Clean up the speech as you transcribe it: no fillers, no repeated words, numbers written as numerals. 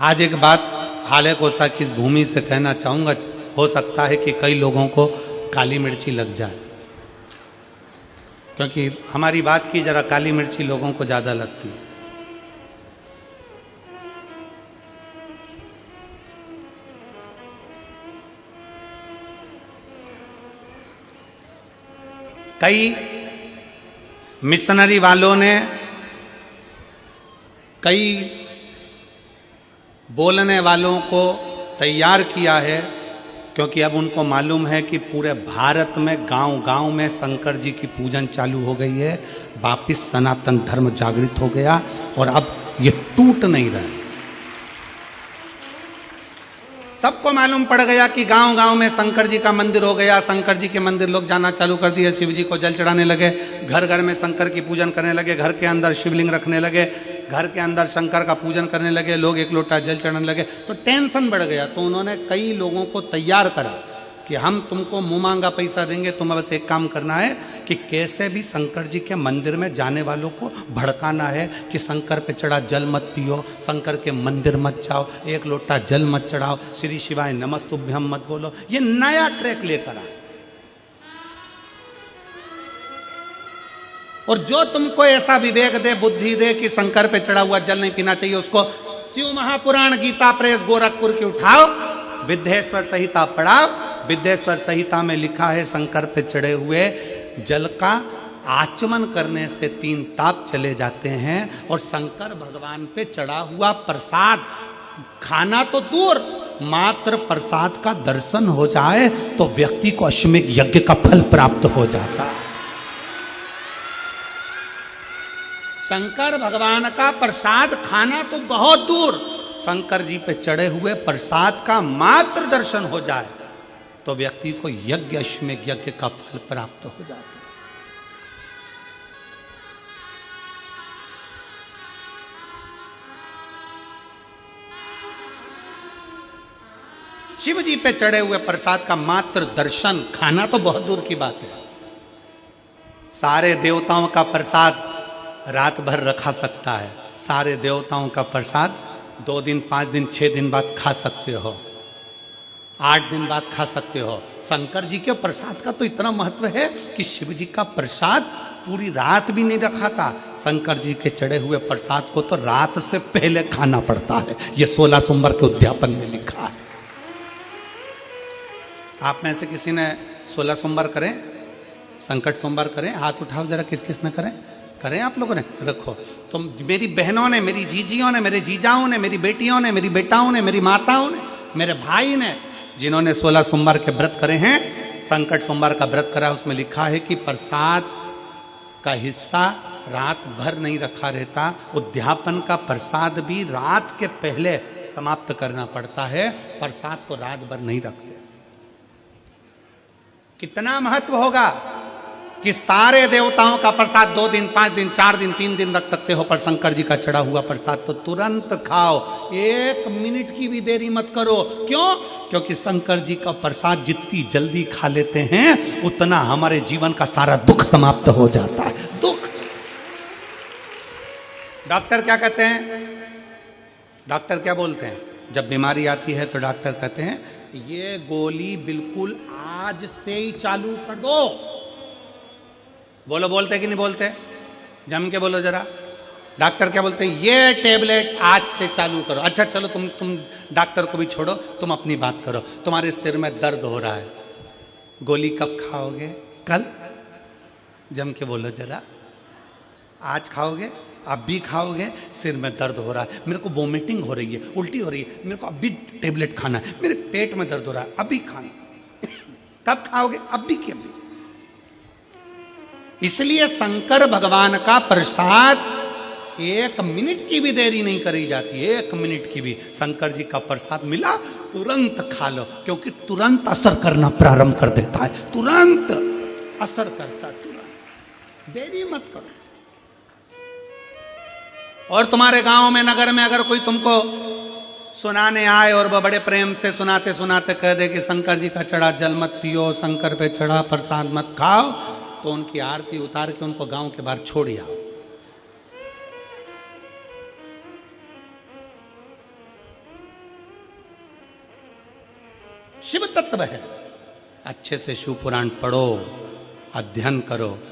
आज एक बात हाले कोसा की इस भूमि से कहना चाहूंगा, हो सकता है कि कई लोगों को काली मिर्ची लग जाए, क्योंकि हमारी बात की जरा काली मिर्ची लोगों को ज्यादा लगती है। कई मिशनरी वालों ने, कई बोलने वालों को तैयार किया है, क्योंकि अब उनको मालूम है कि पूरे भारत में गांव-गांव में शंकर जी की पूजन चालू हो गई है, वापिस सनातन धर्म जागृत हो गया और अब ये टूट नहीं रहा। सबको मालूम पड़ गया कि गांव-गांव में शंकर जी का मंदिर हो गया, शंकर जी के मंदिर लोग जाना चालू कर दिए, शिव जी को जल चढ़ाने लगे, घर घर में शंकर की पूजन करने लगे, घर के अंदर शिवलिंग रखने लगे, घर के अंदर शंकर का पूजन करने लगे, लोग एक लोटा जल चढ़ाने लगे, तो टेंशन बढ़ गया। तो उन्होंने कई लोगों को तैयार करा कि हम तुमको मुंह मांगा पैसा देंगे, तुम्हें बस एक काम करना है कि कैसे भी शंकर जी के मंदिर में जाने वालों को भड़काना है कि शंकर पे चढ़ा जल मत पियो, शंकर के मंदिर मत जाओ, एक लोटा जल मत चढ़ाओ, श्री शिवाय नमस्तुभ्यम मत बोलो। ये नया ट्रैक लेकर आए। और जो तुमको ऐसा विवेक दे, बुद्धि दे कि शंकर पे चढ़ा हुआ जल नहीं पीना चाहिए, उसको शिव महापुराण गीता प्रेस गोरखपुर की उठाओ, विद्येश्वर संहिता पढ़ाओ। विद्येश्वर संहिता में लिखा है शंकर पे चढ़े हुए जल का आचमन करने से 3 ताप चले जाते हैं, और शंकर भगवान पे चढ़ा हुआ प्रसाद खाना तो दूर, मात्र प्रसाद का दर्शन हो जाए तो व्यक्ति को अश्वमेध यज्ञ का फल प्राप्त हो जाता है। शंकर भगवान का प्रसाद खाना तो बहुत दूर, शंकर जी पे चढ़े हुए प्रसाद का मात्र दर्शन हो जाए तो व्यक्ति को यज्ञ अश्वमेध यज्ञ का फल प्राप्त हो जाता है। शिव जी पे चढ़े हुए प्रसाद का मात्र दर्शन, खाना तो बहुत दूर की बात है। सारे देवताओं का प्रसाद रात भर रखा सकता है, सारे देवताओं का प्रसाद 2 दिन 5 दिन 6 दिन बाद खा सकते हो, 8 दिन बाद खा सकते हो। शंकर जी के प्रसाद का तो इतना महत्व है कि शिव जी का प्रसाद पूरी रात भी नहीं रखा था, शंकर जी के चढ़े हुए प्रसाद को तो रात से पहले खाना पड़ता है। ये 16 सोमवार के उद्यापन में लिखा है। आप में से किसी ने 16 सोमवार करें, संकट सोमवार करें? हाथ उठाओ जरा, किस किस ने करें? करें आप लोगों ने? रखो। तो मेरी बहनों ने, मेरी जीजियों ने, मेरे जीजाओं ने, मेरी बेटियों ने, मेरी बेटाओं ने, मेरी माताओं ने, मेरे भाई ने, जिन्होंने 16 सोमवार के व्रत करे हैं, संकट सोमवार का व्रत करा, उसमें लिखा है कि प्रसाद का हिस्सा रात भर नहीं रखा रहता, उद्यापन का प्रसाद भी रात के पहले समाप्त करना पड़ता है, प्रसाद को रात भर नहीं रखते। कितना महत्व होगा कि सारे देवताओं का प्रसाद 2 दिन 5 दिन 4 दिन 3 दिन रख सकते हो, पर शंकर जी का चढ़ा हुआ प्रसाद तो तुरंत खाओ, 1 मिनट की भी देरी मत करो। क्यों? क्योंकि शंकर जी का प्रसाद जितनी जल्दी खा लेते हैं उतना हमारे जीवन का सारा दुख समाप्त हो जाता है। दुख। डॉक्टर क्या कहते हैं? डॉक्टर क्या बोलते हैं? जब बीमारी आती है तो डॉक्टर कहते हैं ये गोली बिल्कुल आज से ही चालू कर दो। बोलो, बोलते कि नहीं बोलते? जम के बोलो जरा। डॉक्टर क्या बोलते हैं? ये टेबलेट आज से चालू करो। अच्छा चलो, तुम डॉक्टर को भी छोड़ो, तुम अपनी बात करो। तुम्हारे सिर में दर्द हो रहा है, गोली कब खाओगे? कल। जम के बोलो जरा। आज खाओगे? अभी खाओगे? सिर में दर्द हो रहा है, मेरे को वोमिटिंग हो रही है, उल्टी हो रही है, मेरे को अभी टेबलेट खाना है, मेरे पेट में दर्द हो रहा है, अभी खाना। कब खाओगे? अभी की अभी। इसलिए शंकर भगवान का प्रसाद 1 मिनट की भी देरी नहीं करी जाती, 1 मिनट की भी। शंकर जी का प्रसाद मिला तुरंत खा लो, क्योंकि तुरंत असर करना प्रारंभ कर देता है, तुरंत असर करता, तुरंत। देरी मत करो। और तुम्हारे गांव में, नगर में अगर कोई तुमको सुनाने आए और वह बड़े प्रेम से सुनाते सुनाते कह दे कि शंकर जी का चढ़ा जल मत पियो, शंकर पे चढ़ा प्रसाद मत खाओ, तो उनकी आरती उतार के उनको गांव के बाहर छोड़ आओ। शिव तत्व है। अच्छे से शिव पुराण पढ़ो, अध्ययन करो।